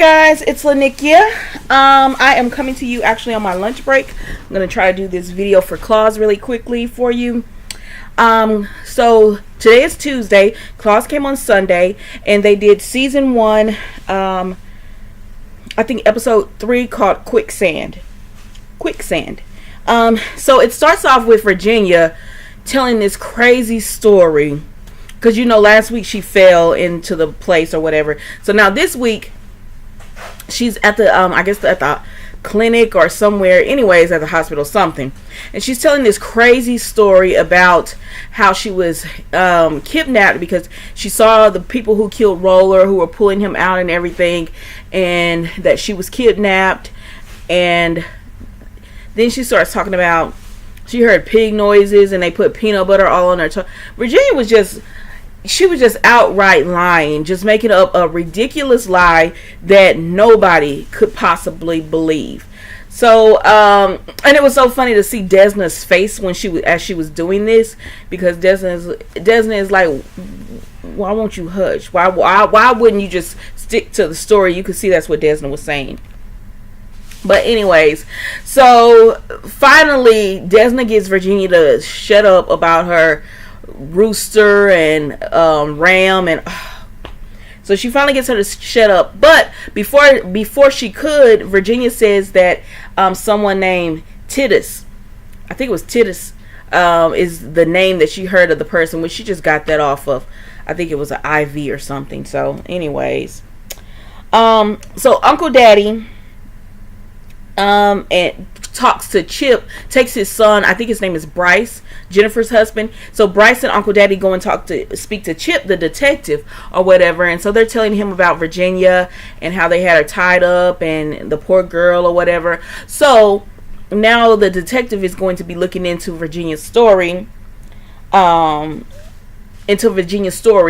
Guys, it's Lanikia. I am coming to you actually on my lunch break. I'm going to try to do this video for Claus really quickly for you. So today is Tuesday. Claus came on Sunday and they did season 1, I think episode 3 called Quicksand. So it starts off with Virginia telling this crazy story. Because last week she fell into the place or whatever. So now this week she's at the I guess at the clinic or somewhere, anyways, at the hospital, something, and she's telling this crazy story about how she was kidnapped because she saw the people who killed Roller, who were pulling him out and everything, and that she was kidnapped. And then she starts talking about she heard pig noises and they put peanut butter all on her tongue. Virginia was just outright lying, just making up a ridiculous lie that nobody could possibly believe. So, and it was so funny to see Desna's face when as she was doing this, because Desna is like, why won't you hush? Why wouldn't you just stick to the story? You could see that's what Desna was saying. But anyways, so finally Desna gets Virginia to shut up about her rooster and ram, and so she finally gets her to shut up. But before she could, Virginia says that someone named Titus, I think it was Titus, is the name that she heard of the person, which she just got that off of, I think it was an IV or something. So anyways, so Uncle Daddy and talks to Chip, takes his son, I think his name is Bryce, Jennifer's husband. So Bryce and Uncle Daddy go and speak to Chip, the detective or whatever. And so they're telling him about Virginia and how they had her tied up and the poor girl or whatever. So now the detective is going to be looking into Virginia's story,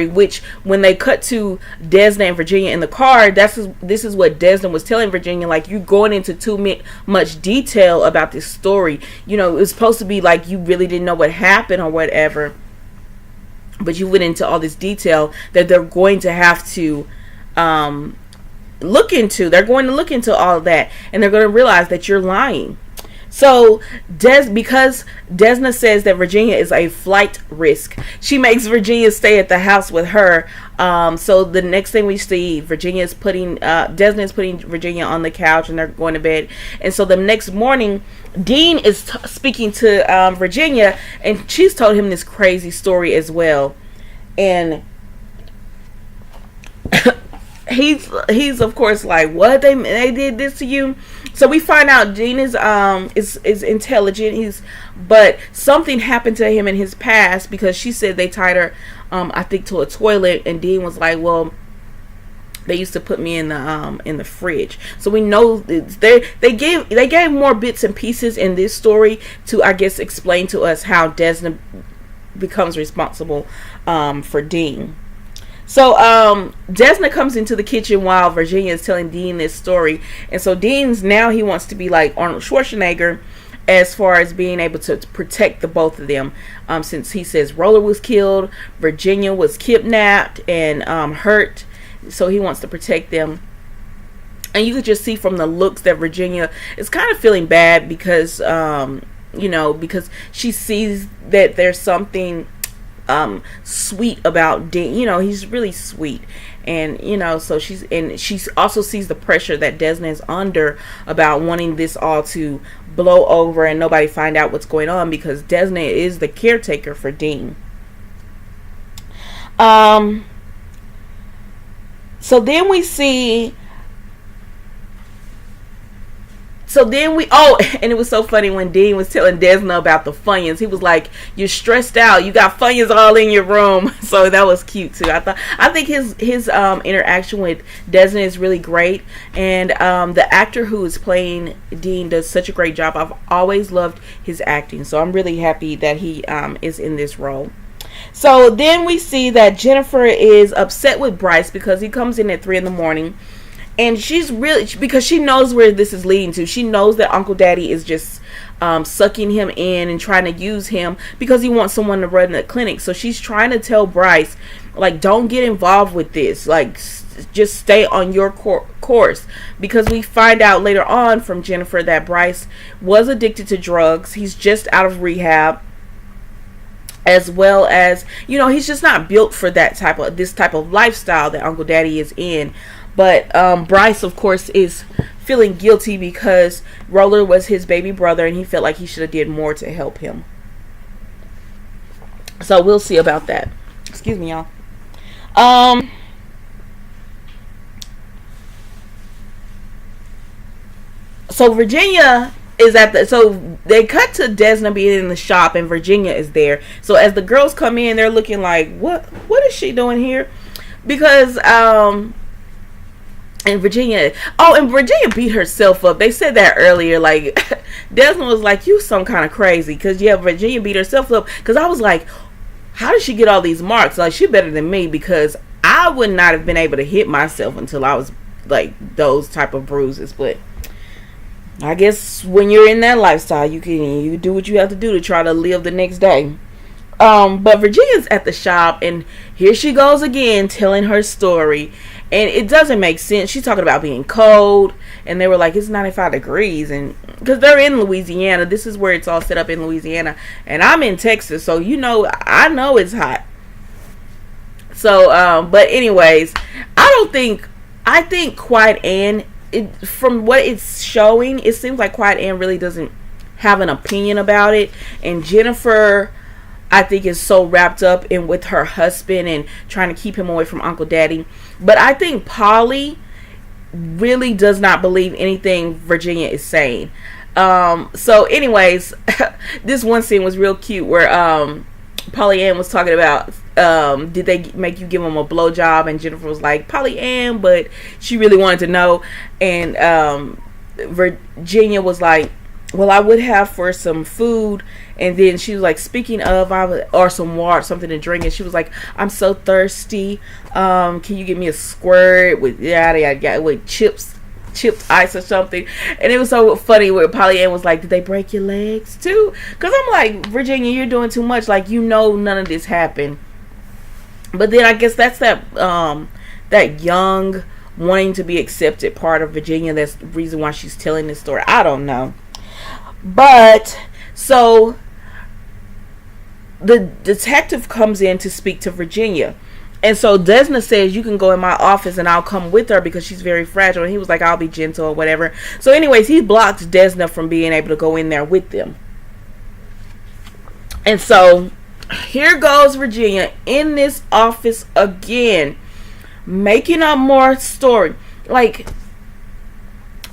which when they cut to Desna and Virginia in the car, this is what Desna was telling Virginia, like, you're going into too much detail about this story. It was supposed to be like you really didn't know what happened or whatever, but you went into all this detail that they're going to have to look into. They're going to look into all of that, and they're going to realize that you're lying. So because Desna says that Virginia is a flight risk, she makes Virginia stay at the house with her. So the next thing we see, Desna is putting Virginia on the couch and they're going to bed. And so the next morning, Dean is speaking to Virginia, and she's told him this crazy story as well. And he's of course like, what, they did this to you? So we find out Dean is intelligent. But something happened to him in his past, because she said they tied her, I think, to a toilet, and Dean was like, well, they used to put me in the fridge. So we know they gave more bits and pieces in this story to, I guess, explain to us how Desna becomes responsible for Dean. So Desna comes into the kitchen while Virginia is telling Dean this story. And so Dean's now, he wants to be like Arnold Schwarzenegger as far as being able to protect the both of them. Since he says Roller was killed, Virginia was kidnapped and hurt. So he wants to protect them. And you could just see from the looks that Virginia is kind of feeling bad because, because she sees that there's something sweet about Dean. He's really sweet, and so she also sees the pressure that Desna is under about wanting this all to blow over and nobody find out what's going on, because Desna is the caretaker for Dean. So then we see and it was so funny when Dean was telling Desna about the Funyuns. He was like, you're stressed out, you got Funyuns all in your room. So that was cute too. I think his interaction with Desna is really great, and the actor who is playing Dean does such a great job. I've always loved his acting, so I'm really happy that he is in this role. So then we see that Jennifer is upset with Bryce because he comes in at 3 a.m. And she's really, because she knows where this is leading to. She knows that Uncle Daddy is just sucking him in and trying to use him because he wants someone to run the clinic. So she's trying to tell Bryce, like, don't get involved with this. Like, just stay on your course. course, because we find out later on from Jennifer that Bryce was addicted to drugs. He's just out of rehab, as well as, you know, he's just not built for this type of lifestyle that Uncle Daddy is in. But Bryce, of course, is feeling guilty because Roller was his baby brother, and he felt like he should have did more to help him. So we'll see about that. Excuse me, y'all. So Virginia is so they cut to Desna being in the shop, and Virginia is there. So as the girls come in, they're looking like, what is she doing here? Because and Virginia beat herself up. They said that earlier. Like, Desna was like, you some kind of crazy. Because, yeah, Virginia beat herself up. Because I was like, how did she get all these marks? Like, she better than me, because I would not have been able to hit myself until I was, like, those type of bruises. But I guess when you're in that lifestyle, you do what you have to do to try to live the next day. But Virginia's at the shop, and here she goes again telling her story. And it doesn't make sense. She's talking about being cold, and they were like, it's 95 degrees, and because they're in Louisiana. This is where it's all set up, in Louisiana, and I'm in Texas, so you know, I know it's hot. So but anyways, I think Quiet Ann, from what it's showing, it seems like Quiet Ann really doesn't have an opinion about it, and Jennifer, I think, is so wrapped up in with her husband and trying to keep him away from Uncle Daddy. But I think Polly really does not believe anything Virginia is saying. So anyways, this one scene was real cute where Polly Ann was talking about, did they make you give him a blowjob? And Jennifer was like, Polly Ann, but she really wanted to know. And Virginia was like, well, I would have for some food. And then she was like, speaking of, or some water, something to drink. And she was like, I'm so thirsty. Can you give me a squirt with yada yada yada, with chipped ice or something? And it was so funny where Polly Ann was like, did they break your legs too? Because I'm like, Virginia, you're doing too much. Like, you know, none of this happened. But then I guess that's that young, wanting to be accepted part of Virginia. That's the reason why she's telling this story. I don't know. But so the detective comes in to speak to Virginia, and so Desna says, you can go in my office and I'll come with her because she's very fragile. And he was like, I'll be gentle or whatever. So anyways, he blocked Desna from being able to go in there with them. And so here goes Virginia in this office again, making up more story. Like,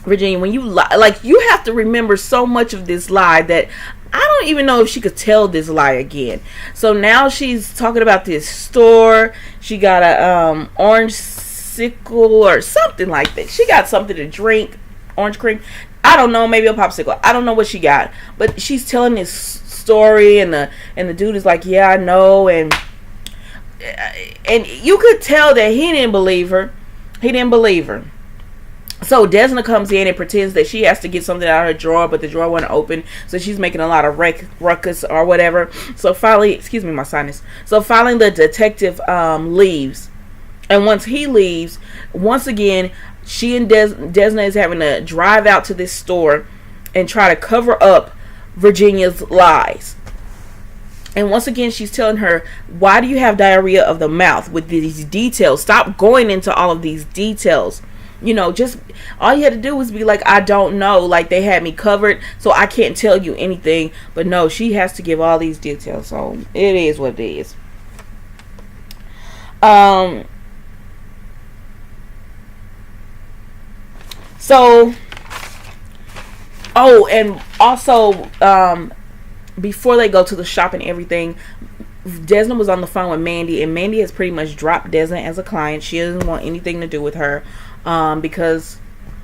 Virginia, when you lie, like, you have to remember so much of this lie that I don't even know if she could tell this lie again. So now she's talking about this store. She got a orange sickle or something like that. She got something to drink, orange cream. I don't know, maybe a popsicle. I don't know what she got, but she's telling this story, and the dude is like, yeah, I know, and you could tell that he didn't believe her. He didn't believe her. So Desna comes in and pretends that she has to get something out of her drawer, but the drawer wasn't open, so she's making a lot of ruckus or whatever. So finally, excuse me, my sinus. So finally, the detective leaves, and once he leaves, once again, she and Desna is having to drive out to this store and try to cover up Virginia's lies. And once again, she's telling her, why do you have diarrhea of the mouth with these details? Stop going into all of these details. You know, just all you had to do was be like, I don't know, like, they had me covered, so I can't tell you anything. But no, she has to give all these details. So it is what it is. So, oh, and also, before they go to the shop and everything, Desna was on the phone with Mandy, and Mandy has pretty much dropped Desna as a client. She doesn't want anything to do with her, because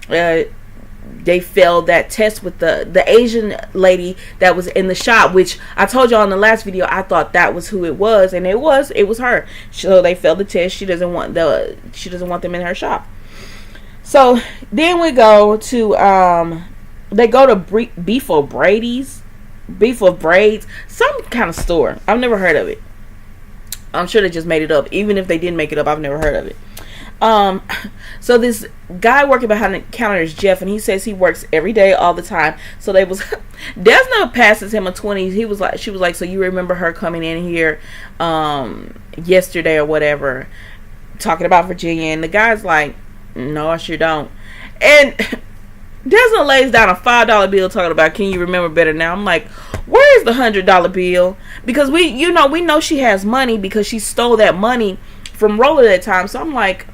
they failed that test with the Asian lady that was in the shop, which I told y'all in the last video, I thought that was who it was, and it was her. So they failed the test. She doesn't want them in her shop. So then we go to they go to Beef of Braids, some kind of store. I've never heard of it. I'm sure they just made it up. Even if they didn't make it up, I've never heard of it. Um, so this guy working behind the counter is Jeff, and he says he works every day, all the time. So they was Desna passes him a 20. She was like, so you remember her coming in here, yesterday or whatever, talking about Virginia? And the guy's like, no, I sure don't. And Desna lays down a $5 bill talking about, can you remember better now? I'm like, where is the $100 bill? Because we know she has money because she stole that money from Roller that time. So I'm like,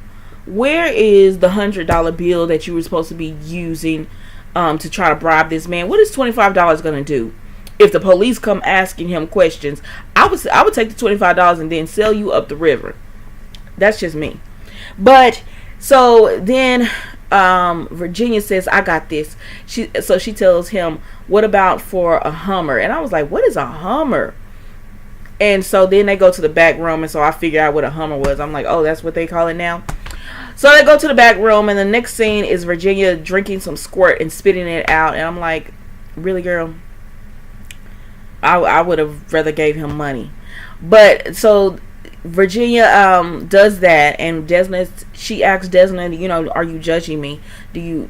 where is the $100 bill that you were supposed to be using to try to bribe this man? What is $25 gonna do? If the police come asking him questions, I would take the $25 and then sell you up the river. That's just me. But so then Virginia says, I got this. She tells him, what about for a Hummer? And I was like, what is a Hummer? And so then they go to the back room, and so I figured out what a Hummer was. I'm like, oh, that's what they call it now. So they go to the back room, and the next scene is Virginia drinking some squirt and spitting it out. And I'm like, really, girl? I would have rather gave him money. But so Virginia does that, and Desna, she asks Desna, are you judging me? Do you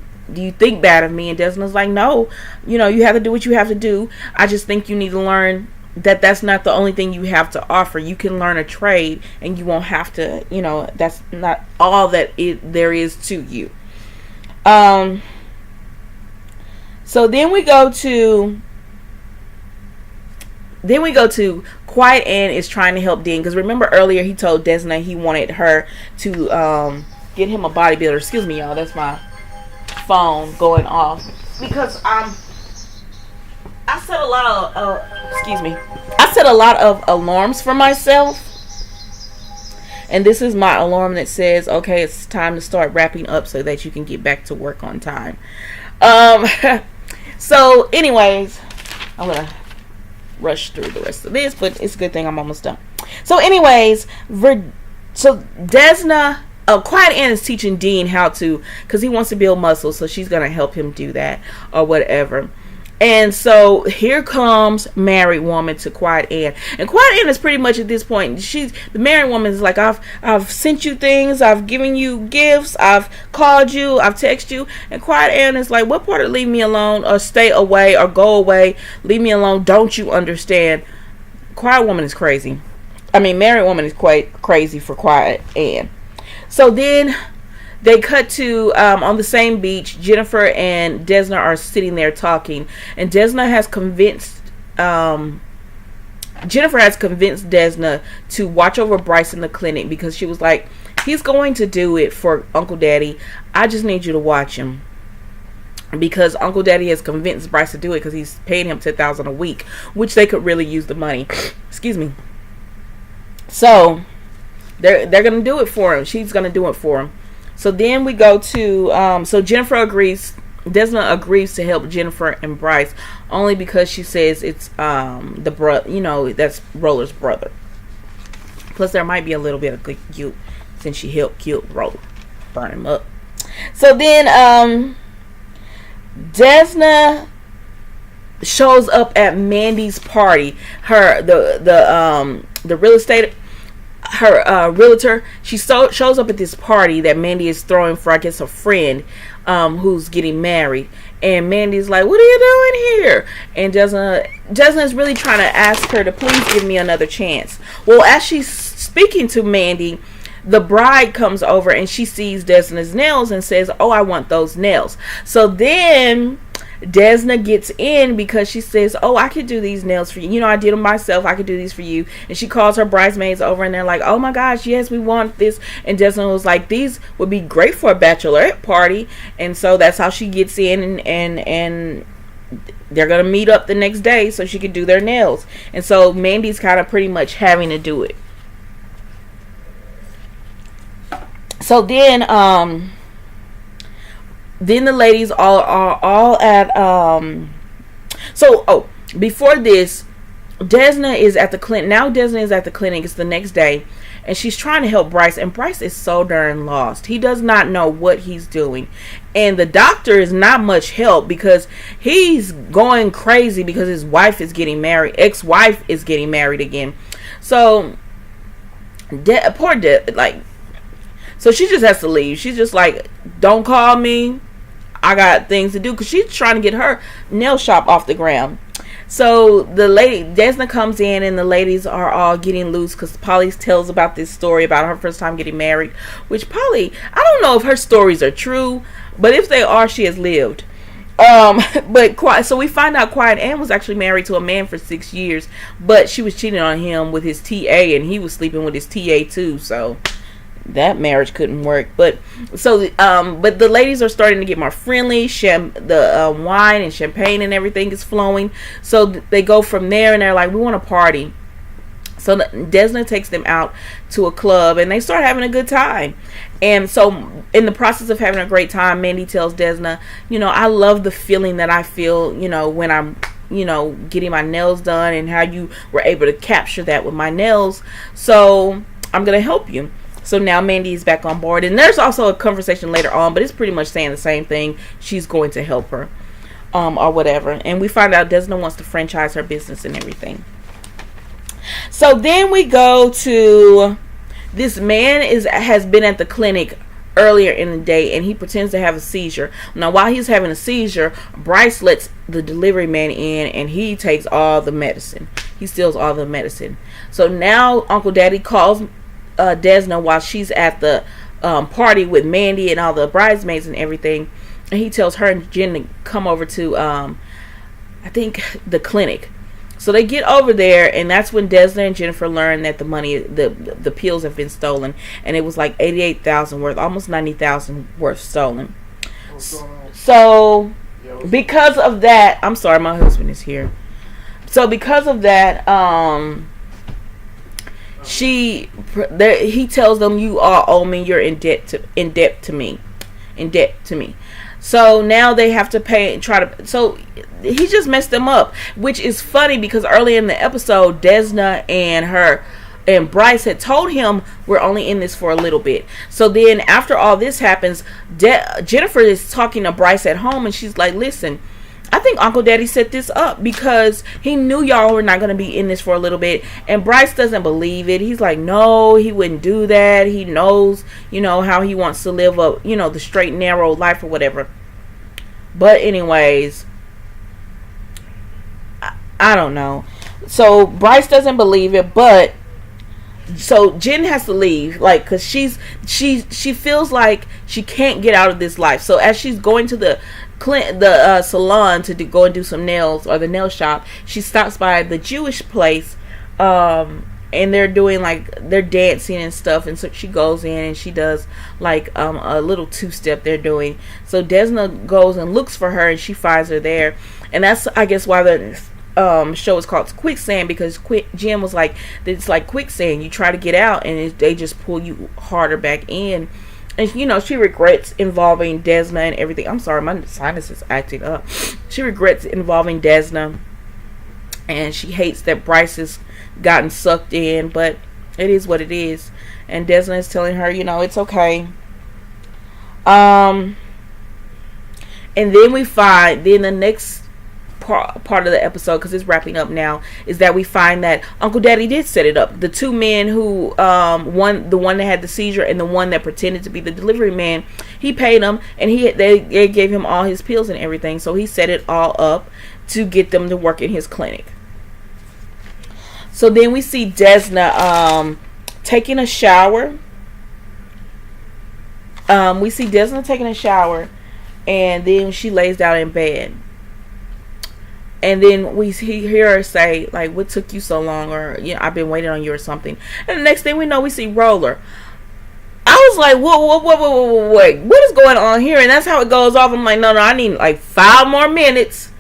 think bad of me? And Desna's like, no, you have to do what you have to do. I just think you need to learn that that's not the only thing you have to offer. You can learn a trade, and you won't have to, that's not all that there is to you. So then we go to Quiet Ann is trying to help Dean, because remember earlier he told Desna he wanted her to get him a bodybuilder. Excuse me, y'all, that's my phone going off, because I set a lot of alarms for myself, and this is my alarm that says, okay, it's time to start wrapping up so that you can get back to work on time. So anyways, I'm gonna rush through the rest of this, but it's a good thing I'm almost done. So anyways, Desna, Quiet Ann is teaching Dean how to, because he wants to build muscle, so she's gonna help him do that or whatever. And so here comes married woman to Quiet Ann, and Quiet Ann is pretty much at this point, the married woman is like, I've sent you things, I've given you gifts, I've called you, I've texted you. And Quiet Ann is like, what part of leave me alone, or stay away, or go away, leave me alone, don't you understand? Quiet woman is crazy. Married woman is quite crazy for Quiet Ann. So then they cut to on the same beach. Jennifer and Desna are sitting there talking, and Desna has convinced Desna to watch over Bryce in the clinic, because she was like, he's going to do it for Uncle Daddy. I just need you to watch him, because Uncle Daddy has convinced Bryce to do it because he's paying him $10,000 a week, which they could really use the money. Excuse me. So they're gonna do it for him. She's gonna do it for him. So then we go to so Jennifer agrees. Desna agrees to help Jennifer and Bryce, only because she says it's that's Roller's brother. Plus there might be a little bit of guilt since she helped kill Roller, burn him up. So then Desna shows up at Mandy's party. The real estate, her realtor, she shows up at this party that Mandy is throwing for, I guess, a friend who's getting married. And Mandy's like, what are you doing here? And Desna is really trying to ask her to please give me another chance. Well, as she's speaking to Mandy, the bride comes over and she sees Desna's nails and says, oh, I want those nails. So then Desna gets in because she says, oh, I could do these nails for you. I did them myself. I could do these for you. And she calls her bridesmaids over, and they're like, oh my gosh, yes, we want this. And Desna was like, these would be great for a bachelorette party. And so that's how she gets in, and they're going to meet up the next day so she could do their nails. And so Mandy's kind of pretty much having to do it. So then the ladies are all at before this, Desna is at the clinic. Now Desna is at the clinic. It's the next day, and she's trying to help Bryce, and Bryce is so darn lost. He does not know what he's doing, and the doctor is not much help because he's going crazy because his wife is getting married. Ex-wife is getting married again. So So she just has to leave. She's just like, don't call me. I got things to do, because she's trying to get her nail shop off the ground. So the lady Desna comes in, and the ladies are all getting loose because Polly tells about this story about her first time getting married. Which Polly, I don't know if her stories are true, but if they are, she has lived. So we find out Quiet Ann was actually married to a man for 6 years, but she was cheating on him with his TA, and he was sleeping with his TA too. So that marriage couldn't work. But the ladies are starting to get more friendly. The wine and champagne and everything is flowing. So they go from there, and they're like, we want to party. So Desna takes them out to a club, and they start having a good time. And so in the process of having a great time, Mandy tells Desna, I love the feeling that I feel, when I'm, getting my nails done, and how you were able to capture that with my nails. So I'm going to help you. So now Mandy is back on board. And there's also a conversation later on, but it's pretty much saying the same thing. She's going to help her, or whatever. And we find out Desna wants to franchise her business and everything. So then we go to, this man has been at the clinic earlier in the day, and he pretends to have a seizure. Now while he's having a seizure, Bryce lets the delivery man in, and he takes all the medicine. He steals all the medicine. So now Uncle Daddy calls Desna while she's at the party with Mandy and all the bridesmaids and everything, and he tells her and Jen to come over to I think the clinic. So they get over there, and that's when Desna and Jennifer learn that the money, the pills have been stolen, and it was like $88,000 worth, almost $90,000 worth stolen. So because of that, I'm sorry, my husband is here. So because of that, he tells them, you all owe me, you're in debt to me. So now they have to pay, so he just messed them up, which is funny because early in the episode, Desna and Bryce had told him, we're only in this for a little bit. So then after all this happens, Jennifer is talking to Bryce at home, and she's like, listen, I think Uncle Daddy set this up because he knew y'all were not going to be in this for a little bit. And Bryce doesn't believe it. He's like, no, he wouldn't do that. He knows, how he wants to live a, the straight, narrow life or whatever. But anyways, I don't know. So Bryce doesn't believe it, but so Jen has to leave, like, because she feels like she can't get out of this life. So as she's going to the salon to go and do some nails, or the nail shop, she stops by the Jewish place, and they're doing they're dancing and stuff, and so she goes in and she does a little two-step they're doing. So Desna goes and looks for her, and she finds her there, and that's, I guess, why the show is called Quicksand, because Jen was like, it's like quicksand, you try to get out and they just pull you harder back in. And she regrets involving Desna and everything. I'm sorry, my sinus is acting up. She regrets involving Desna, and she hates that Bryce has gotten sucked in, but it is what it is. And Desna is telling her, it's okay. And then we find, the next part of the episode, because it's wrapping up now, is that we find that Uncle Daddy did set it up. The two men who the one that had the seizure and the one that pretended to be the delivery man, he paid them, and they gave him all his pills and everything. So he set it all up to get them to work in his clinic. So then we see Desna taking a shower. We see Desna taking a shower, and then she lays down in bed. And then we hear her say, like, what took you so long? Or, I've been waiting on you or something. And the next thing we know, we see Roller. I was like, whoa, wait, what is going on here? And that's how it goes off. I'm like, no, I need 5 more minutes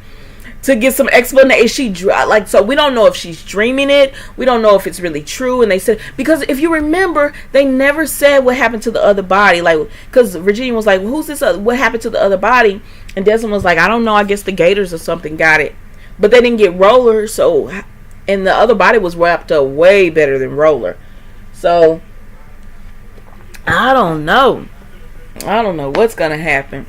to get some explanation. So we don't know if she's dreaming it. We don't know if it's really true. And they said, because if you remember, they never said what happened to the other body. Because Virginia was like, well, who's this? What happened to the other body? And Desmond was like, I don't know. I guess the Gators or something got it. But they didn't get Roller, and the other body was wrapped up way better than Roller. So, I don't know what's going to happen.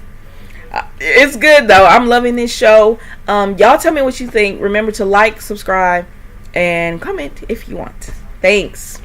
It's good, though. I'm loving this show. Y'all tell me what you think. Remember to like, subscribe, and comment if you want. Thanks.